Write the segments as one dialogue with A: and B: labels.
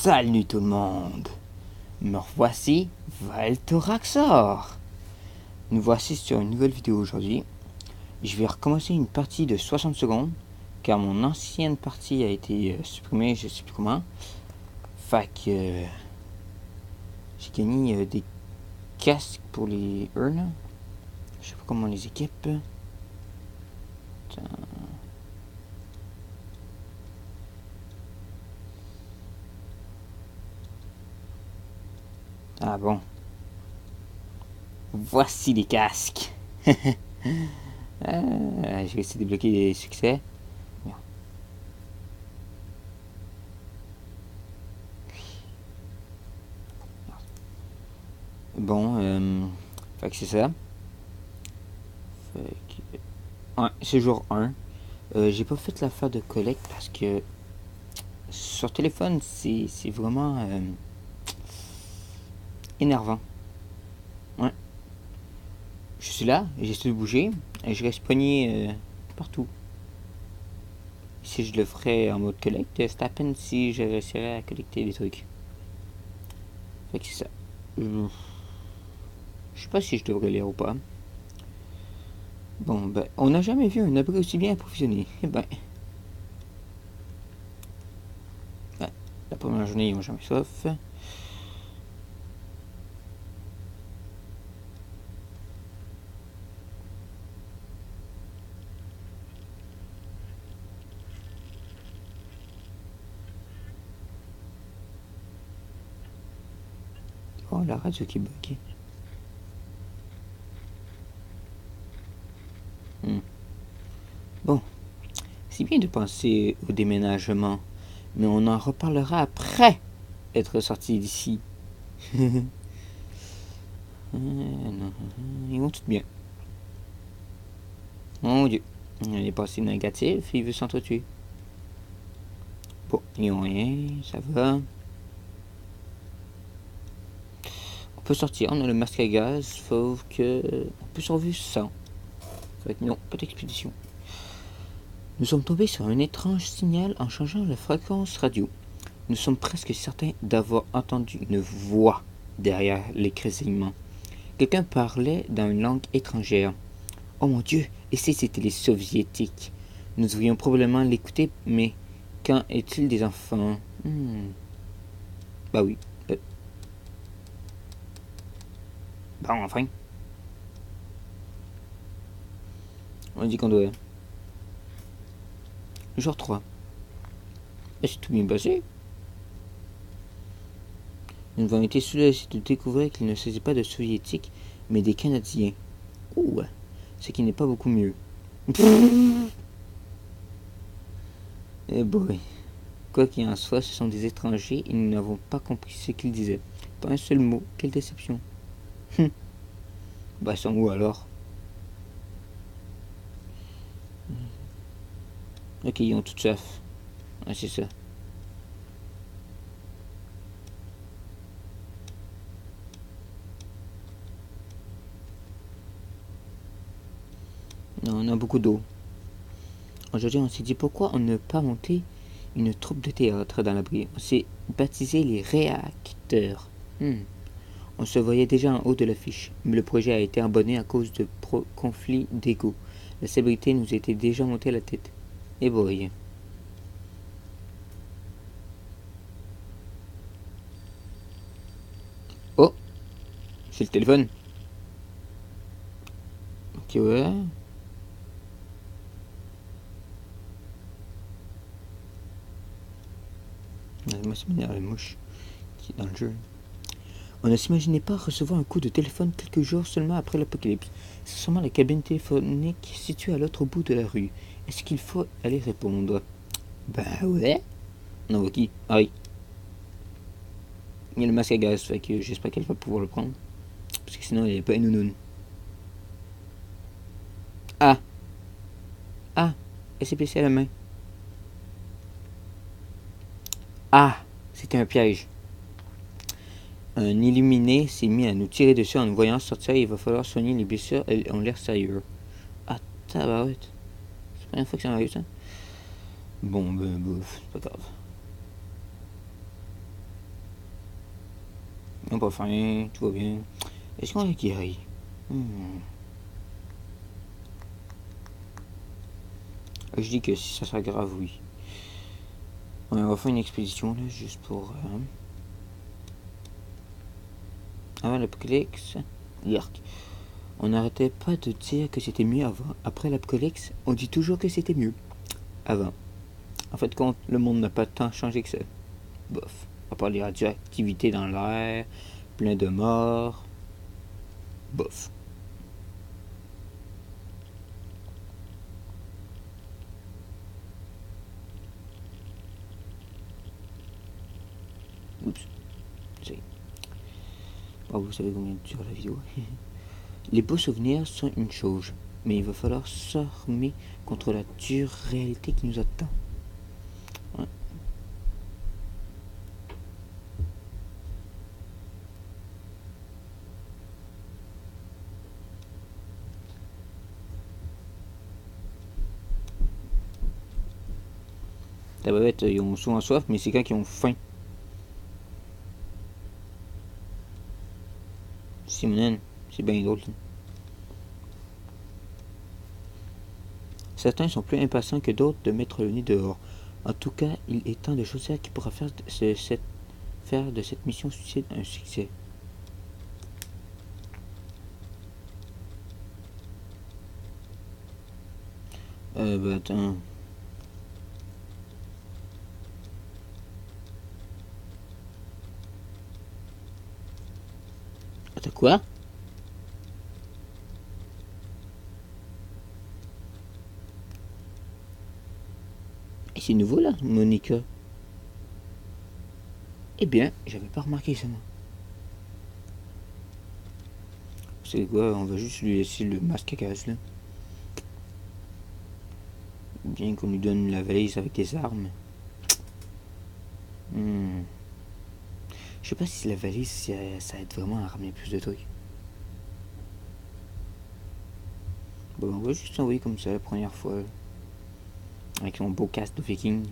A: Salut tout le monde, me revoici Valtoraxor. Nous voici sur une nouvelle vidéo aujourd'hui. Je vais recommencer une partie de 60 secondes car mon ancienne partie a été supprimée, je sais plus comment. Fait que j'ai gagné des casques pour les urnes. Je sais pas comment on les équipe. Ah bon. Voici les casques. Je vais essayer de débloquer les succès. Bon, fait que c'est ça. Fait que... Ouais, c'est jour 1. J'ai pas fait l'affaire de collecte parce que sur téléphone, c'est vraiment énervant. Ouais. Je suis là, j'essaie de bouger et je reste pogné partout. Si je le ferais en mode collecte, c'est à peine si je réussirais à collecter des trucs. Fait que c'est ça. Je sais pas si je devrais lire ou pas. Bon, ben, on n'a jamais vu un abri aussi bien approvisionné. Eh ben. Ouais, la première journée, ils ont jamais soif. Oh, la radio qui bug. Bon, c'est bien de penser au déménagement, mais on en reparlera après être sorti d'ici. Ils vont tout bien. Mon Dieu, il est passé négatif, il veut s'entretuer. Bon, ils ont rien, ça va. On peut sortir, on a le masque à gaz, sauf que on peut survivre sans. Fait que non, pas d'expédition. Nous sommes tombés sur un étrange signal en changeant la fréquence radio. Nous sommes presque certains d'avoir entendu une voix derrière les grésillements. Quelqu'un parlait dans une langue étrangère. Oh mon Dieu, et si c'était les soviétiques? Nous devrions probablement l'écouter, mais quand est-il des enfants? Bah oui. Bon, enfin. On dit qu'on doit. Jour 3. C'est tout bien passé. Nous avons été soulagés de découvrir qu'il ne s'agit pas de soviétiques, mais des Canadiens. Ouh, ce qui n'est pas beaucoup mieux. Eh boy. Quoi qu'il en soit, ce sont des étrangers et nous n'avons pas compris ce qu'ils disaient. Pas un seul mot. Quelle déception. Bah, ils sont où alors? Ok, ils ont tout soif. Ah, c'est ça. Non, on a beaucoup d'eau. Aujourd'hui, on s'est dit pourquoi on ne pas monter une troupe de théâtre dans l'abri. On s'est baptisé les réacteurs. On se voyait déjà en haut de l'affiche, mais le projet a été abandonné à cause de conflits d'ego. La célébrité nous était déjà montée à la tête. Et boy. Oh, c'est le téléphone. Ok, ouais. Moi, c'est la mouche qui est dans le jeu. On ne s'imaginait pas recevoir un coup de téléphone quelques jours seulement après l'apocalypse. C'est sûrement la cabine téléphonique située à l'autre bout de la rue. Est-ce qu'il faut aller répondre? Ben ouais. On envoie qui? Ah oui. Il y a le masque à gaz, fait que j'espère qu'elle va pouvoir le prendre. Parce que sinon, il n'y a pas une nounoune. Ah! Ah! Elle s'est blessée à la main. Ah! C'était un piège. Un illuminé s'est mis à nous tirer dessus en nous voyant sortir. Il va falloir soigner les blessures. Elles ont l'air sérieux. Ah, tabarouette. C'est la première fois que ça m'arrive, ça. Bon, ben, bouf, c'est pas grave. On n'a pas faim, tout va bien. Est-ce qu'on a guéri? Je dis que si ça s'aggrave, oui. Ouais, on va faire une expédition là, juste pour. Avant l'apocalypse, yark. On n'arrêtait pas de dire que c'était mieux avant. Après l'apocalypse, on dit toujours que c'était mieux avant. En fait, compte, le monde n'a pas tant changé que ça. Bof. À part les radioactivités dans l'air, plein de morts. Bof. Oups. C'est. Oh, vous savez combien dure la vidéo. Les beaux souvenirs sont une chose, mais il va falloir s'armer contre la dure réalité qui nous attend. Ouais. La bavette, ils ont souvent soif, mais c'est quand ils ont faim. Simonen, c'est bien drôle. Certains sont plus impatients que d'autres de mettre le nez dehors. En tout cas, il est temps de choisir qui pourra faire de cette mission suicide un succès. Bah attends. Attends quoi? Et c'est nouveau là, Monica. Eh bien, j'avais pas remarqué ça moi. C'est quoi? On va juste lui laisser le masque à gaz là. Bien qu'on lui donne la valise avec des armes. Je sais pas si la valise ça aide vraiment à ramener plus de trucs. Bon, on va juste envoyer comme ça la première fois. Avec son beau casque de viking.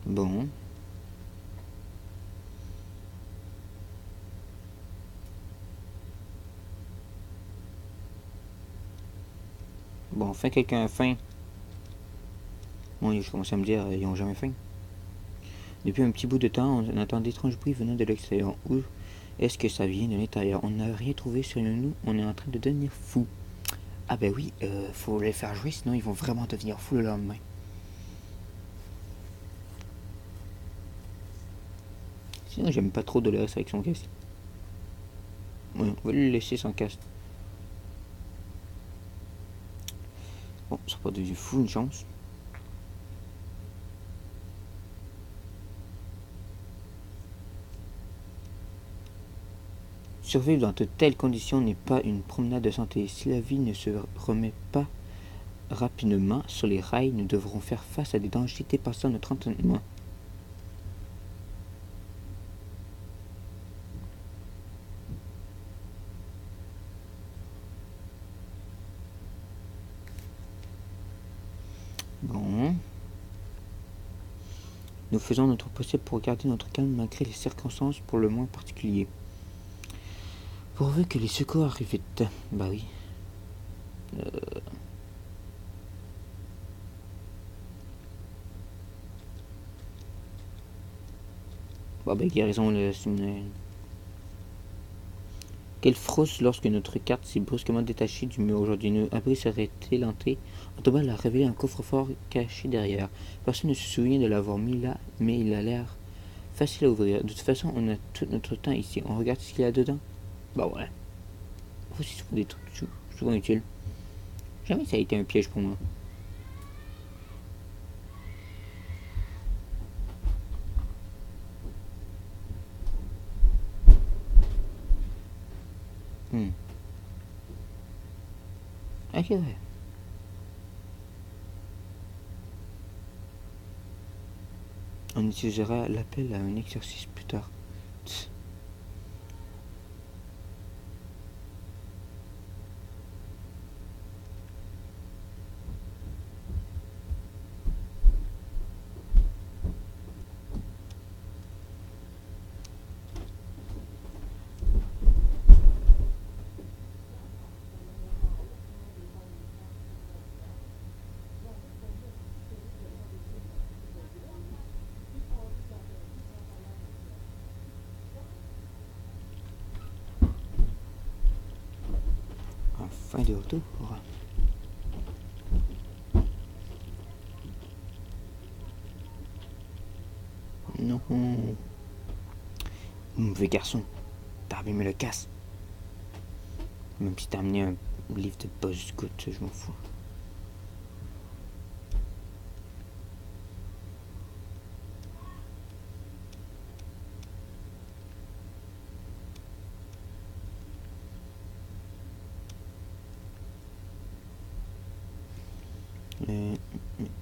A: Bon. Bon, enfin quelqu'un a faim. Bon, je commence à me dire, ils ont jamais faim. Depuis un petit bout de temps, on entend d'étranges bruits venant de l'extérieur. Où est-ce que ça vient de l'intérieur? On n'a rien trouvé sur nous, on est en train de devenir fou. Ah ben oui, faut les faire jouer, sinon ils vont vraiment devenir fous le lendemain. Sinon, j'aime pas trop Dolores avec son casque. Ouais, on va lui laisser son casque. Bon, ça sera pas devenu fou, une chance. Survivre dans de telles conditions n'est pas une promenade de santé. Si la vie ne se remet pas rapidement sur les rails, nous devrons faire face à des dangers dépassant notre entraînement. Bon. Nous faisons notre possible pour garder notre calme malgré les circonstances pour le moins particulières. Pourvu que les secours arrivent vite. Bah oui. Bah guérison le séminaire. Quelle frousse lorsque notre carte s'est brusquement détachée du mur aujourd'hui. Nous abri serait-il l'entrée. Autobal a révélé un coffre-fort caché derrière. Personne ne se souvient de l'avoir mis là, mais il a l'air facile à ouvrir. De toute façon, on a tout notre temps ici. On regarde ce qu'il y a dedans. Bah ouais. Aussi souvent des trucs souvent utiles. Jamais ça a été un piège pour moi. Ok, ouais. On utilisera l'appel à un exercice plus tard. Fin de retour. Non. Mauvais garçon. T'as abîmé le casse. Même si t'as amené un livre de Boss Scout, je m'en fous.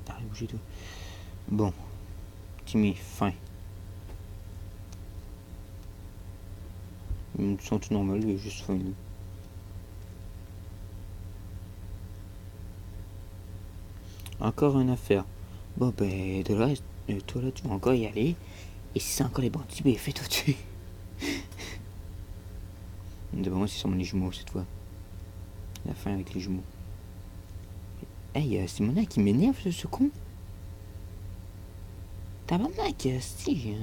A: T'as bougé tout. Bon. Timmy, fin. Ils sont tout normal, il est juste fin. Encore une affaire. Bon, ben, de là, toi là, tu vas encore y aller. Et si c'est encore les bandits, ben, fais-toi tuer. D'abord, moi, c'est sur les jumeaux cette fois. La fin avec les jumeaux. Hey, c'est Mona qui m'énerve, ce con. Tabarnak, si.